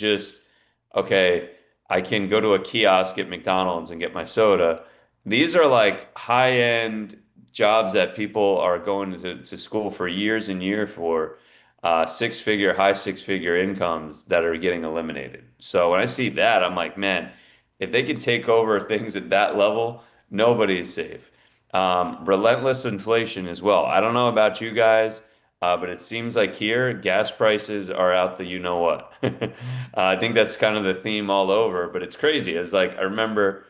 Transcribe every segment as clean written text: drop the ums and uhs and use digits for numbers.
just, okay, I can go to a kiosk at McDonald's and get my soda. These are like high-end jobs that people are going to school for years and years for, six-figure, high six-figure incomes that are getting eliminated. So when I see that, I'm like, man, if they can take over things at that level, nobody is safe. Relentless inflation as well. I don't know about you guys, but it seems like here gas prices are out the you know what. I think that's kind of the theme all over, but it's crazy. It's like I remember,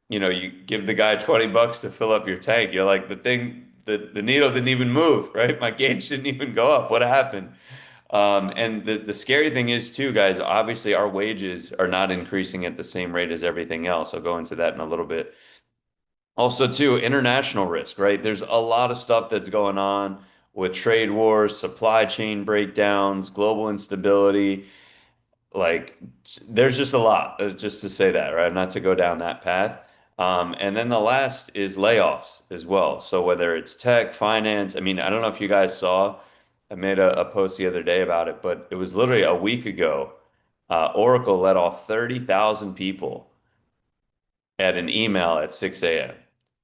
you give the guy 20 bucks to fill up your tank. You're like, the needle didn't even move, right? My gauge didn't even go up. What happened? And the scary thing is too, guys, obviously our wages are not increasing at the same rate as everything else. I'll go into that in a little bit. Also, too, international risk, right? There's a lot of stuff that's going on with trade wars, supply chain breakdowns, global instability. Like, there's just a lot, just to say that, right? Not to go down that path. And then the last is layoffs as well. So whether it's tech, finance, I mean, I don't know if you guys saw, I made a post the other day about it, but it was literally a week ago. Oracle let off 30,000 people at an email at 6 a.m.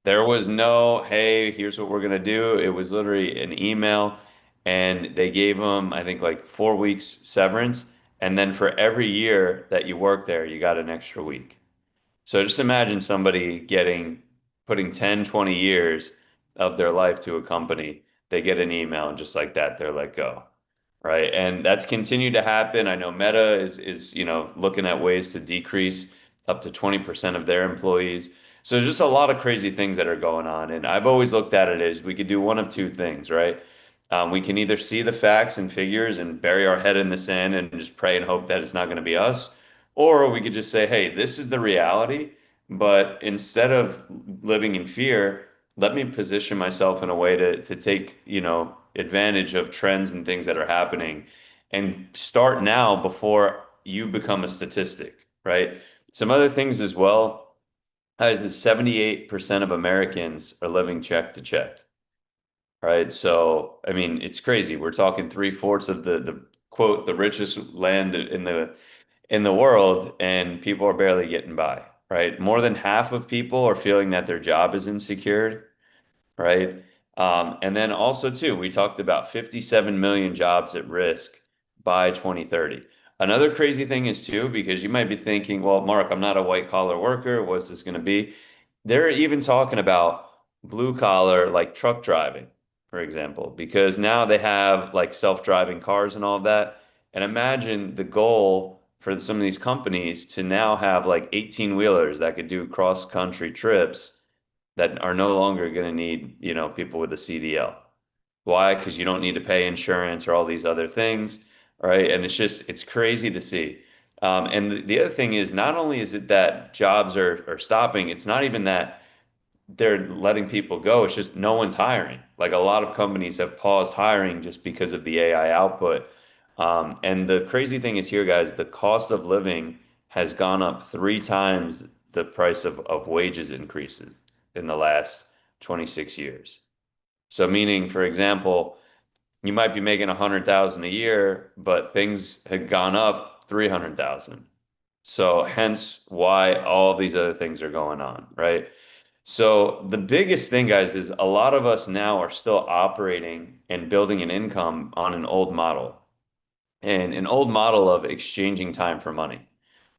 There was no, hey, here's what we're gonna do. It was literally an email, and they gave them, I think, like 4 weeks severance. And then for every year that you work there, you got an extra week. So just imagine somebody putting 10, 20 years of their life to a company. They get an email and just like that, they're let go. Right. And that's continued to happen. I know Meta is looking at ways to decrease up to 20% of their employees. So there's just a lot of crazy things that are going on. And I've always looked at it as we could do one of two things, right? We can either see the facts and figures and bury our head in the sand and just pray and hope that it's not going to be us, or we could just say, hey, this is the reality. But instead of living in fear, let me position myself in a way to take, advantage of trends and things that are happening and start now before you become a statistic, right? Some other things as well is 78% of Americans are living check to check, right? So, I mean, it's crazy. We're talking three-fourths of the quote, the richest land in the world, and people are barely getting by, right? More than half of people are feeling that their job is insecure, right? And then also too, we talked about 57 million jobs at risk by 2030. Another crazy thing is too, because you might be thinking, well, Mark, I'm not a white collar worker. What's this going to be? They're even talking about blue collar, like truck driving, for example, because now they have like self-driving cars and all of that. And imagine the goal for some of these companies to now have like 18 wheelers that could do cross country trips that are no longer going to need, people with a CDL. Why? Because you don't need to pay insurance or all these other things, right? And it's crazy to see. And the other thing is, not only is it that jobs are stopping, it's not even that they're letting people go. It's just no one's hiring. Like a lot of companies have paused hiring just because of the AI output. And the crazy thing is here, guys, the cost of living has gone up three times the price of wages increases in the last 26 years. So meaning, for example, you might be making 100,000 a year, but things had gone up 300,000. So hence why all these other things are going on, right? So the biggest thing, guys, is a lot of us now are still operating and building an income on an old model and an old model of exchanging time for money,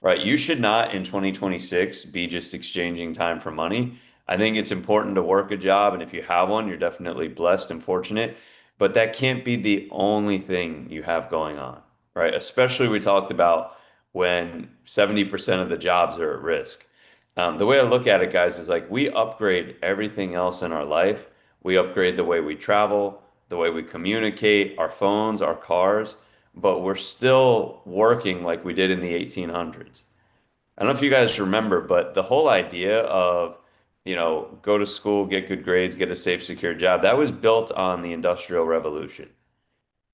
right? You should not in 2026 be just exchanging time for money. I think it's important to work a job, and if you have one, you're definitely blessed and fortunate, but that can't be the only thing you have going on, right? Especially we talked about when 70% of the jobs are at risk. The way I look at it, guys, is like we upgrade everything else in our life. We upgrade the way we travel, the way we communicate, our phones, our cars, but we're still working like we did in the 1800s. I don't know if you guys remember, but the whole idea of, go to school, get good grades, get a safe, secure job, that was built on the Industrial Revolution.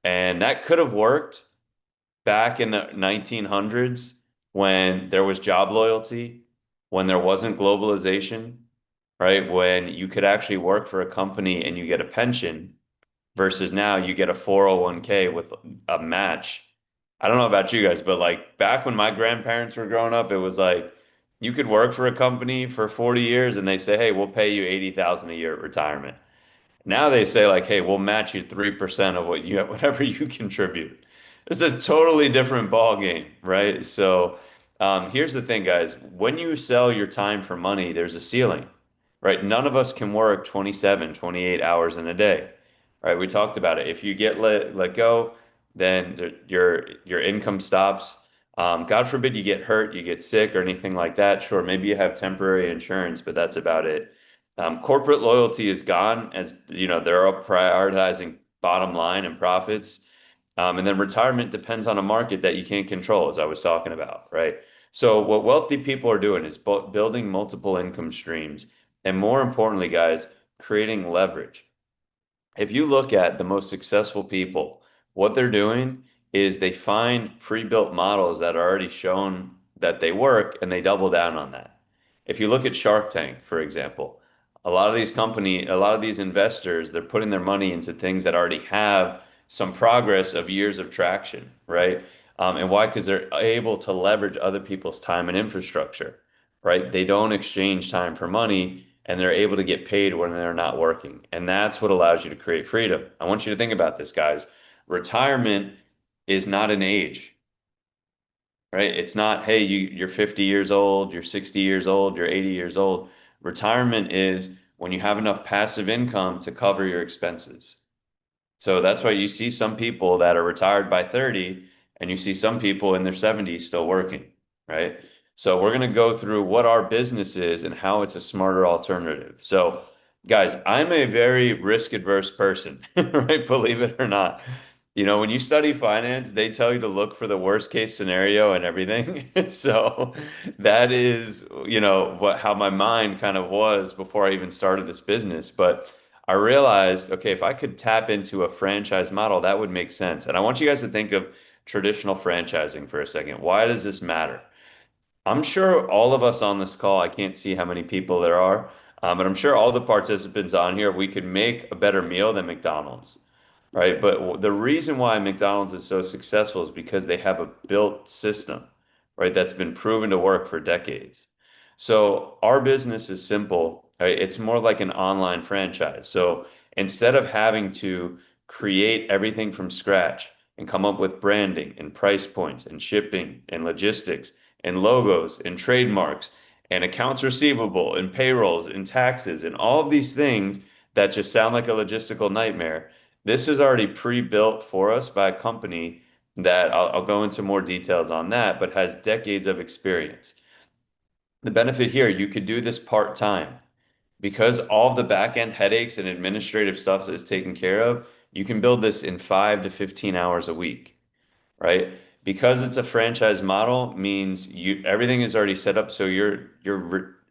And that could have worked back in the 1900s when there was job loyalty, when there wasn't globalization, right? When you could actually work for a company and you get a pension versus now you get a 401k with a match. I don't know about you guys, but like back when my grandparents were growing up, it was like you could work for a company for 40 years and they say, "Hey, we'll pay you 80,000 a year at retirement." Now they say like, "Hey, we'll match you 3% of what you whatever you contribute." It's a totally different ball game, right? So, here's the thing, guys. When you sell your time for money, there's a ceiling, right? None of us can work 27, 28 hours in a day, right? We talked about it. If you get let go, then your income stops. God forbid you get hurt, you get sick or anything like that. Sure, maybe you have temporary insurance, but that's about it. Corporate loyalty is gone as you know they're all prioritizing bottom line and profits. And then retirement depends on a market that you can't control, as I was talking about, right? So what wealthy people are doing is building multiple income streams, and more importantly, guys, creating leverage. If you look at the most successful people, what they're doing is they find pre-built models that are already shown that they work and they double down on that. If you look at Shark Tank, for example, a lot of these investors, they're putting their money into things that already have some progress of years of traction, right? And why? Because they're able to leverage other people's time and infrastructure, right? They don't exchange time for money and they're able to get paid when they're not working. And that's what allows you to create freedom. I want you to think about this, guys. Retirement is not an age, right? It's not, hey, you're 50 years old, you're 60 years old, you're 80 years old. Retirement is when you have enough passive income to cover your expenses. So that's why you see some people that are retired by 30 and you see some people in their 70s still working, right? So we're going to go through what our business is and how it's a smarter alternative. So guys, I'm a very risk adverse person, right? Believe it or not. You know, when you study finance, they tell you to look for the worst case scenario and everything. So that is, you know, what how my mind kind of was before I even started this business. But I realized, okay, if I could tap into a franchise model, that would make sense. And I want you guys to think of traditional franchising for a second. Why does this matter? I'm sure all of us on this call, I can't see how many people there are, but I'm sure all the participants on here, we could make a better meal than McDonald's, right? But the reason why McDonald's is so successful is because they have a built system, right? That's been proven to work for decades. So our business is simple, right? It's more like an online franchise. So instead of having to create everything from scratch and come up with branding and price points and shipping and logistics and logos and trademarks and accounts receivable and payrolls and taxes and all of these things that just sound like a logistical nightmare. This is already pre-built for us by a company that I'll go into more details on that, but has decades of experience. The benefit here, you could do this part-time because all of the back-end headaches and administrative stuff is taken care of. You can build this in 5 to 15 hours a week, right? Because it's a franchise model means you everything is already set up, so you're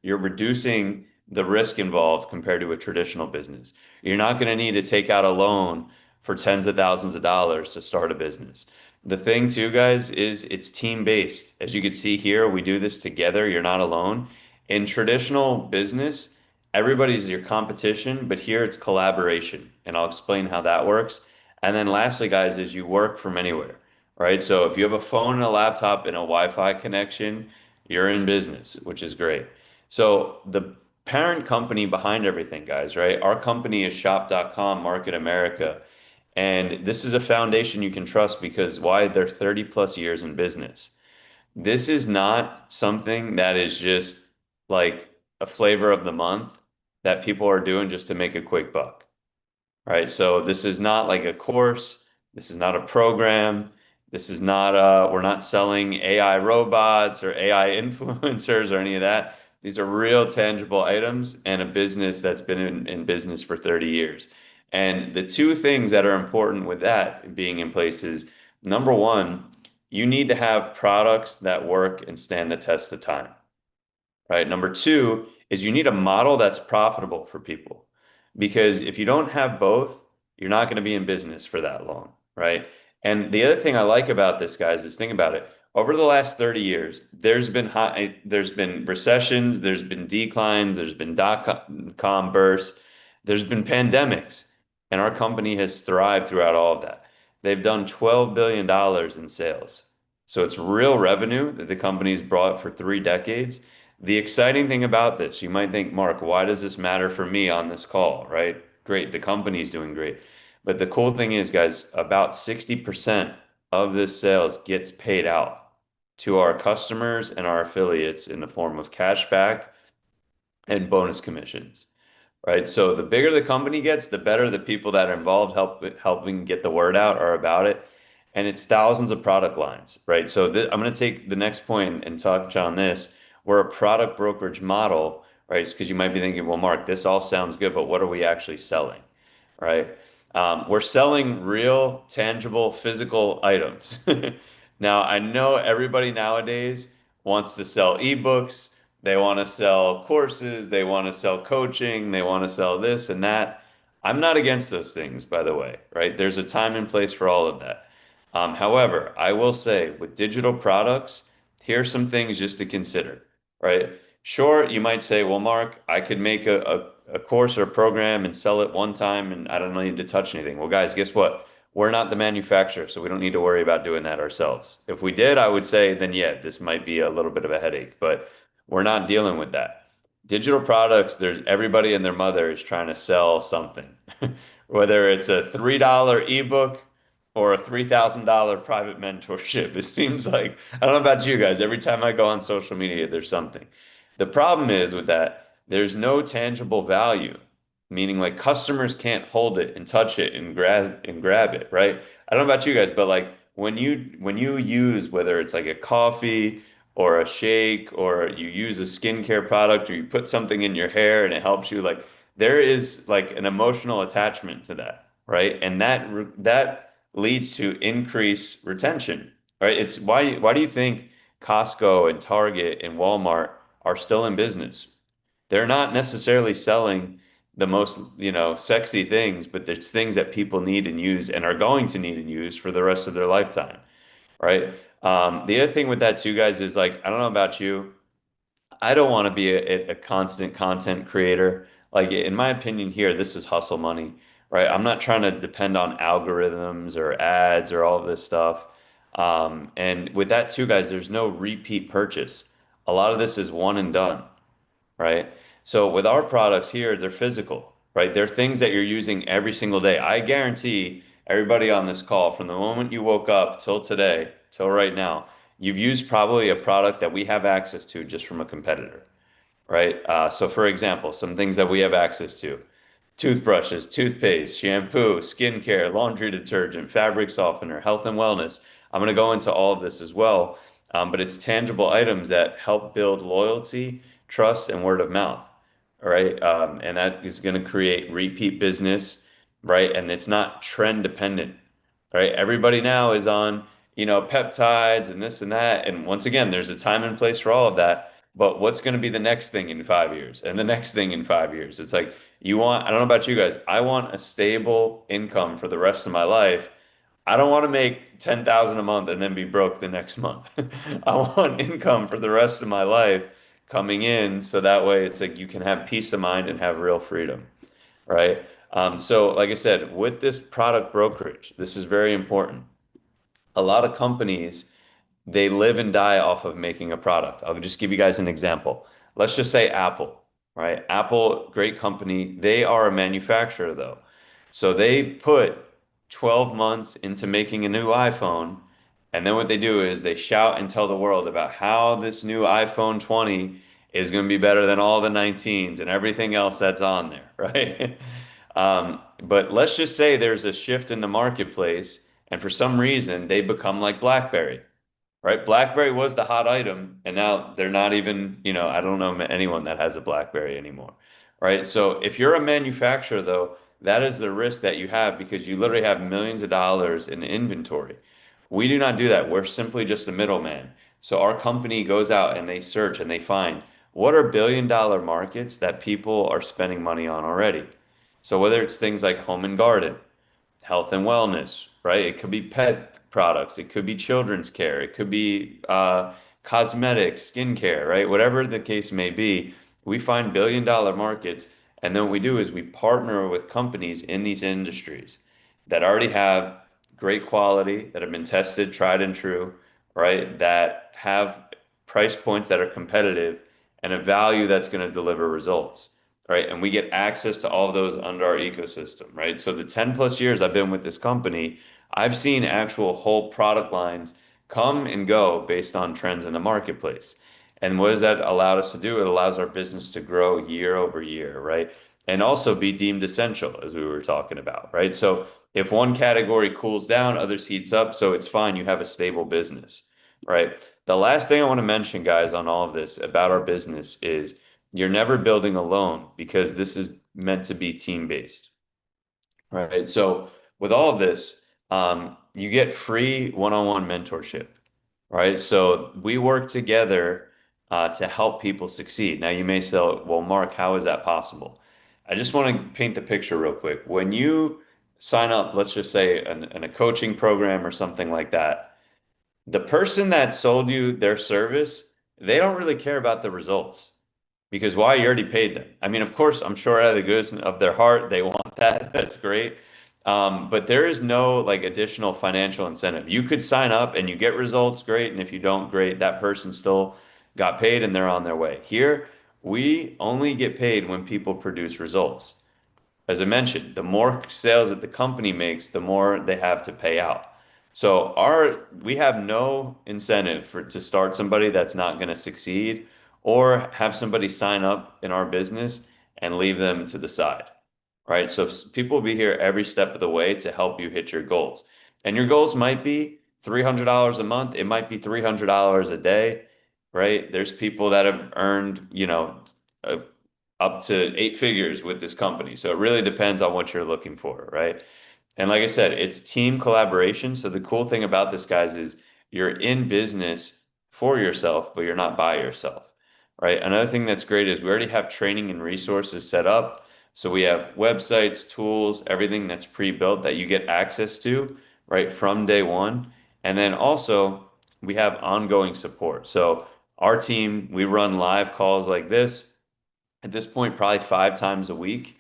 reducing the risk involved compared to a traditional business. You're not going to need to take out a loan for tens of thousands of dollars to start a business. The thing too, guys, is it's team based. As you can see here, we do this together. You're not alone. In traditional business, everybody's your competition, but here it's collaboration, and I'll explain how that works. And then lastly, guys, is you work from anywhere, right? So if you have a phone and a laptop and a Wi-Fi connection, you're in business, which is great. So the parent company behind everything, guys, right? Our company is shop.com, Market America. And this is a foundation you can trust because why? They're 30 plus years in business. This is not something that is just like a flavor of the month that people are doing just to make a quick buck, right? So this is not like a course. This is not a program. This is not we're not selling AI robots or AI influencers or any of that. These are real tangible items and a business that's been in business for 30 years. And the two things that are important with that being in place is number one, you need to have products that work and stand the test of time, right? Number two is you need a model that's profitable for people. Because if you don't have both, you're not going to be in business for that long, right? And the other thing I like about this, guys, is think about it. Over the last 30 years, there's been recessions, there's been declines, there's been dot-com bursts, there's been pandemics, and our company has thrived throughout all of that. They've done $12 billion in sales. So it's real revenue that the company's brought for 3 decades. The exciting thing about this, you might think, Mark, why does this matter for me on this call, right? Great, the company's doing great. But the cool thing is, guys, about 60% of this sales gets paid out to our customers and our affiliates in the form of cash back and bonus commissions, right? So the bigger the company gets, the better the people that are involved helping get the word out are about it. And it's thousands of product lines, right? So I'm going to take the next point and touch on this. We're a product brokerage model, right? Because you might be thinking, well, Mark, this all sounds good, but what are we actually selling, right? We're selling real, tangible, physical items. Now, I know everybody nowadays wants to sell ebooks, they want to sell courses, they want to sell coaching, they want to sell this and that. I'm not against those things, by the way, right? There's a time and place for all of that. However, I will say with digital products, here's some things just to consider, right? Sure, you might say, well, Mark, I could make a course or a program and sell it one time and I don't need to touch anything. Well, guys, guess what? We're not the manufacturer, so we don't need to worry about doing that ourselves. If we did, I would say, then yeah, this might be a little bit of a headache, but we're not dealing with that. Digital products, there's everybody and their mother is trying to sell something. Whether it's a $3 ebook or a $3,000 private mentorship. It seems like, I don't know about you guys, every time I go on social media, there's something. The problem is with that, there's no tangible value, meaning like customers can't hold it and touch it and grab it, right? I don't know about you guys, but like when you use whether it's like a coffee or a shake or you use a skincare product or you put something in your hair and it helps you, like there is like an emotional attachment to that, right? And that leads to increased retention, right? It's why do you think Costco and Target and Walmart are still in business? They're not necessarily selling the most, sexy things, but it's things that people need and use and are going to need and use for the rest of their lifetime, right? The other thing with that too, guys, is like, I don't know about you, I don't want to be a constant content creator. Like, in my opinion, here, this is hustle money, right? I'm not trying to depend on algorithms or ads or all of this stuff. And with that too, guys, there's no repeat purchase. A lot of this is one and done, right? So with our products here, they're physical, right? They're things that you're using every single day. I guarantee everybody on this call, from the moment you woke up till today, till right now, you've used probably a product that we have access to just from a competitor, right? So for example, some things that we have access to: toothbrushes, toothpaste, shampoo, skincare, laundry detergent, fabric softener, health and wellness. I'm going to go into all of this as well, but it's tangible items that help build loyalty, trust, and word of mouth. All right. And that is going to create repeat business, right? And it's not trend dependent, right? Everybody now is on, peptides and this and that. And once again, there's a time and place for all of that. But what's going to be the next thing in 5 years and the next thing in 5 years? It's like I don't know about you guys, I want a stable income for the rest of my life. I don't want to make 10,000 a month and then be broke the next month. I want income for the rest of my life coming in so that way it's like you can have peace of mind and have real freedom, right? So like I said, with this product brokerage, this is very important. A lot of companies, they live and die off of making a product. I'll just give you guys an example. Let's just say Apple, right? Apple, great company. They are a manufacturer though. So they put 12 months into making a new iPhone. And then what they do is they shout and tell the world about how this new iPhone 20 is going to be better than all the 19s and everything else that's on there, right? But let's just say there's a shift in the marketplace, and for some reason they become like BlackBerry, right? BlackBerry was the hot item, and now they're not even, I don't know anyone that has a BlackBerry anymore, right? So if you're a manufacturer, though, that is the risk that you have because you literally have millions of dollars in inventory. We do not do that. We're simply just a middleman. So our company goes out and they search and they find what are billion-dollar markets that people are spending money on already. So whether it's things like home and garden, health and wellness, right? It could be pet products, it could be children's care, it could be cosmetics, skincare, right? Whatever the case may be, we find billion-dollar markets, and then what we do is we partner with companies in these industries that already have great quality, that have been tested, tried and true, right? That have price points that are competitive and a value that's going to deliver results, right? And we get access to all of those under our ecosystem, right? So the 10 plus years I've been with this company, I've seen actual whole product lines come and go based on trends in the marketplace. And what does that allow us to do? It allows our business to grow year over year, right? And also be deemed essential, as we were talking about, right? So if one category cools down, others heats up, so it's fine. You have a stable business, right? The last thing I want to mention, guys, on all of this about our business is you're never building alone because this is meant to be team-based, right? So with all of this, you get free one-on-one mentorship, right? So we work together to help people succeed. Now you may say, well, Mark, how is that possible? I just want to paint the picture real quick. When you sign up, let's just say in a coaching program or something like that, the person that sold you their service, they don't really care about the results. Because why? You already paid them. I mean, of course, I'm sure out of the goodness of their heart, they want that. That's great. But there is no like additional financial incentive. You could sign up and you get results, great. And if you don't, great. That person still got paid and they're on their way. Here, we only get paid when people produce results. As I mentioned, the more sales that the company makes, the more they have to pay out. So we have no incentive for to start somebody that's not going to succeed or have somebody sign up in our business and leave them to the side. Right? So people will be here every step of the way to help you hit your goals. And your goals might be $300 a month, it might be $300 a day, right? There's people that have earned, a up to eight figures with this company. So it really depends on what you're looking for, right? And like I said, it's team collaboration. So the cool thing about this, guys, is you're in business for yourself, but you're not by yourself, right? Another thing that's great is we already have training and resources set up. So we have websites, tools, everything that's pre-built that you get access to, right, from day one. And then also we have ongoing support. So our team, we run live calls like this at this point, probably 5 times a week.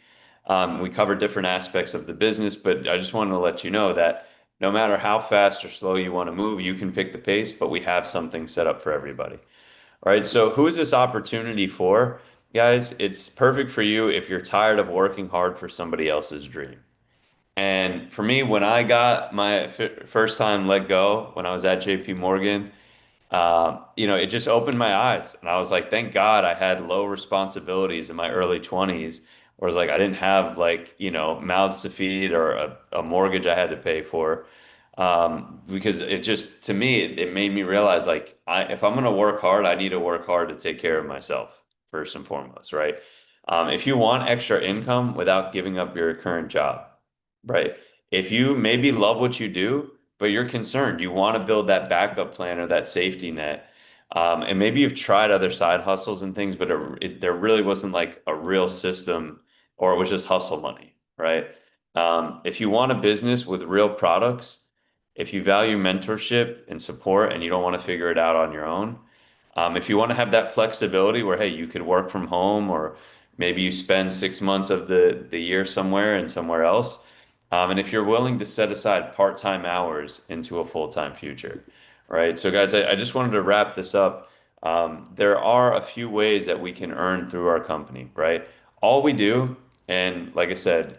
We cover different aspects of the business, but I just wanted to let you know that no matter how fast or slow you want to move, you can pick the pace, but we have something set up for everybody. All right, so who is this opportunity for? Guys, it's perfect for you if you're tired of working hard for somebody else's dream. And for me, when I got my first time let go, when I was at JP Morgan, it just opened my eyes. And I was like, thank God I had low responsibilities in my early 20s, where it's like I didn't have like, mouths to feed or a mortgage I had to pay for. Because it just, to me, it made me realize like, if I'm going to work hard, I need to work hard to take care of myself first and foremost, right? If you want extra income without giving up your current job, right? If you maybe love what you do, but you're concerned, you want to build that backup plan or that safety net. And maybe you've tried other side hustles and things, but there really wasn't like a real system or it was just hustle money, right? If you want a business with real products, if you value mentorship and support and you don't want to figure it out on your own, if you want to have that flexibility where, hey, you could work from home or maybe you spend 6 months of the year somewhere and somewhere else. And if you're willing to set aside part-time hours into a full-time future, right? So guys, I just wanted to wrap this up. There are a few ways that we can earn through our company, right? All we do, and like I said,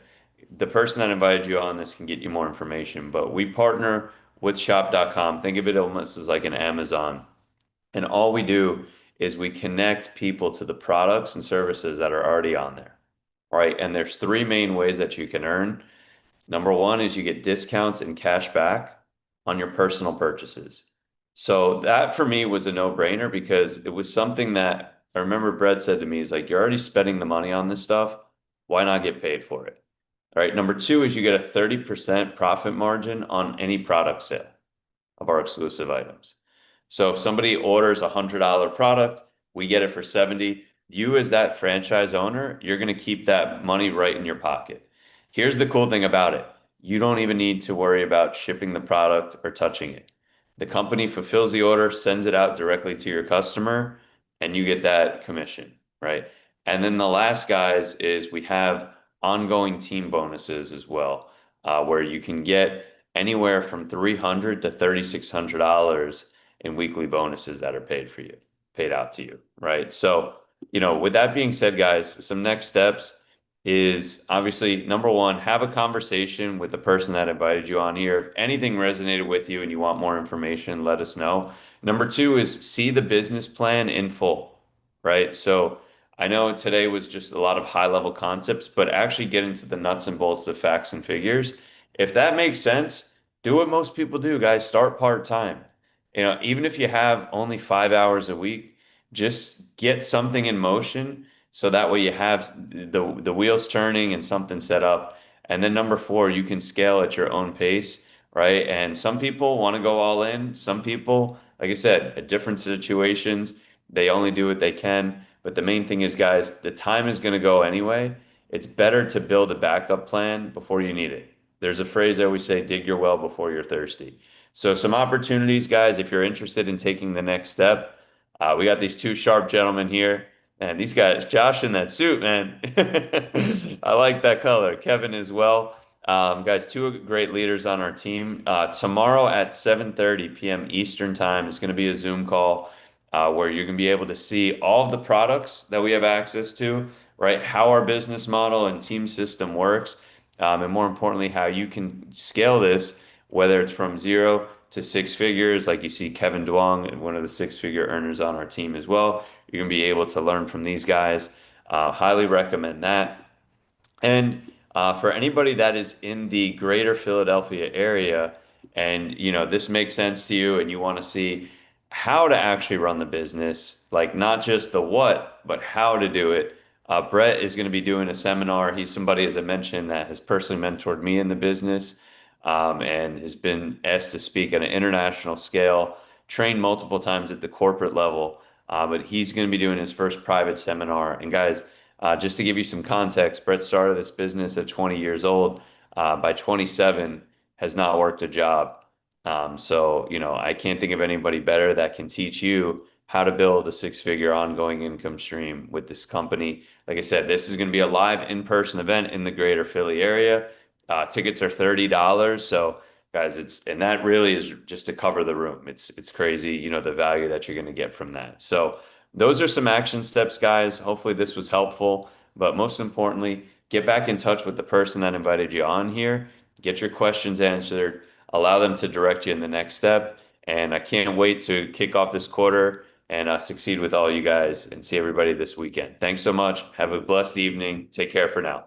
the person that invited you on this can get you more information, but we partner with shop.com. Think of it almost as like an Amazon. And all we do is we connect people to the products and services that are already on there, right? And there's three main ways that you can earn. Number one is you get discounts and cash back on your personal purchases. So that for me was a no-brainer because it was something that I remember Brett said to me, he's like, you're already spending the money on this stuff. Why not get paid for it? All right. Number two is you get a 30% profit margin on any product sale of our exclusive items. So if somebody orders a $100 product, we get it for 70. You as that franchise owner, you're going to keep that money right in your pocket. Here's the cool thing about it. You don't even need to worry about shipping the product or touching it. The company fulfills the order, sends it out directly to your customer, and you get that commission, right? And then the last, guys, is we have ongoing team bonuses as well, where you can get anywhere from $300 to $3,600 in weekly bonuses that are paid out to you, right? So, with that being said, guys, some next steps is obviously number one, have a conversation with the person that invited you on here. If anything resonated with you and you want more information, let us know. Number two is see the business plan in full, right? So I know today was just a lot of high level concepts, but actually get into the nuts and bolts of facts and figures. If that makes sense, do what most people do, guys. Start part-time. Even if you have only 5 hours a week, just get something in motion so that way you have the wheels turning and something set up. And then number four, you can scale at your own pace, right? And some people want to go all in. Some people, like I said, at different situations, they only do what they can. But the main thing is, guys, the time is going to go anyway. It's better to build a backup plan before you need it. There's a phrase I always say, dig your well before you're thirsty. So some opportunities, guys, if you're interested in taking the next step, we got these two sharp gentlemen here. And these guys, Josh in that suit, man. I like that color. Kevin as well. Guys, two great leaders on our team. Tomorrow at 7:30 p.m. Eastern time is going to be a Zoom call where you're going to be able to see all of the products that we have access to, right? How our business model and team system works, and more importantly, how you can scale this, whether it's from zero to six figures, like you see Kevin Duong, one of the six-figure earners on our team as well. You're going to be able to learn from these guys. Highly recommend that. And for anybody that is in the greater Philadelphia area, and this makes sense to you, and you want to see how to actually run the business, like not just the what, but how to do it. Brett is going to be doing a seminar. He's somebody, as I mentioned, that has personally mentored me in the business, and has been asked to speak at an international scale, trained multiple times at the corporate level. But he's going to be doing his first private seminar. And guys, just to give you some context, Brett started this business at 20 years old. By 27, has not worked a job. So, I can't think of anybody better that can teach you how to build a six-figure ongoing income stream with this company. Like I said, this is going to be a live in-person event in the greater Philly area. Tickets are $30. So, guys, and that really is just to cover the room. It's crazy, the value that you're going to get from that. So, those are some action steps, guys. Hopefully this was helpful, but most importantly, get back in touch with the person that invited you on here, get your questions answered, allow them to direct you in the next step. And I can't wait to kick off this quarter and succeed with all you guys and see everybody this weekend. Thanks so much. Have a blessed evening. Take care for now.